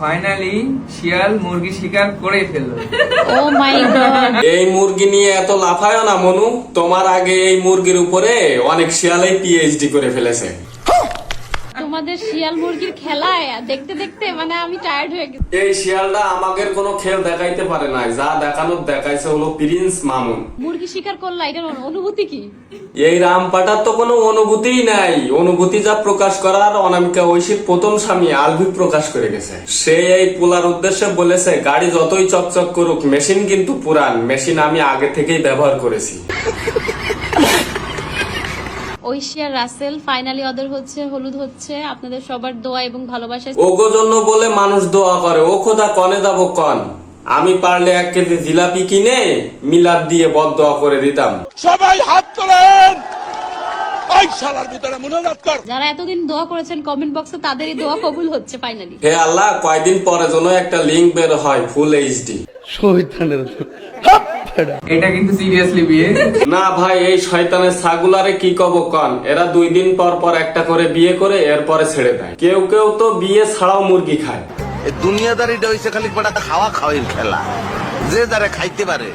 Finally শিয়াল মুরগি শিকার করে ফেললো। ও মাই গড, এই মুরগি নিয়ে এত লাফায় না মনু, তোমার আগে এই মুরগির উপরে অনেক শিয়ালাই পিএইচডি করে ফেলেছে। তোমাদের শিয়াল মুরগির খেলায় দেখতে দেখতে মানে আমি টায়ার্ড হয়ে গেছি। এই শিয়ালটা আমাদের কোনো খেল দেখাইতে পারে না, যা দেখানোর দেখাইছে হলো প্রিন্স মামুন। মুরগি শিকার করলা, এটার অনুভূতি কি? এই রামপাটার তো কোনো অনুভূতিই নাই, অনুভূতি যা প্রকাশ করার অনামিকা ঐশীর প্রথম স্বামী আলভিক প্রকাশ করে গেছে। সে এই পোলার উদ্দেশ্যে বলেছে, গাড়ি যতই চকচক করুক মেশিন কিন্তু পুরান, মেশিন আমি আগে থেকেই ব্যবহার করেছি। ঐশী আর রাসেল ফাইনালি ওদের হচ্ছে হলুদ হচ্ছে, আপনাদের সবার দোয়া এবং ভালোবাসা। ওগো জন্য বলে মানুষ দোয়া করে, ও খোদা কনে যাবো কন, আমি পারলে 1 কেজি জিলাপি কিনে মিলাদ দিয়ে বদদোয়া করে দিতাম। সবাই হাত তোলেন, এই শালার ভিতরে মুনাজাত কর। যারা এতদিন দোয়া করেছেন কমেন্ট বক্সে, তাদেরই দোয়া কবুল হচ্ছে ফাইনালি। হে আল্লাহ, কয়দিন পরে যেন একটা লিঙ্ক বের হয় ফুল এইচডি। এটা কিন্তু সিরিয়াসলি বিয়ে না ভাই, এই শয়তানের ছাগুলারে কি কব কন, এরা 2 দিন পর পর একটা করে বিয়ে করে এরপরে ছেড়ে দেয়। কেউ কেউ তো বিয়ে ছাড়াও মুরগি খায়। দুনিয়াদারিটা হইছে খালি খাওয়া খাওয়ার খেলা, যে যারা খাইতে পারে।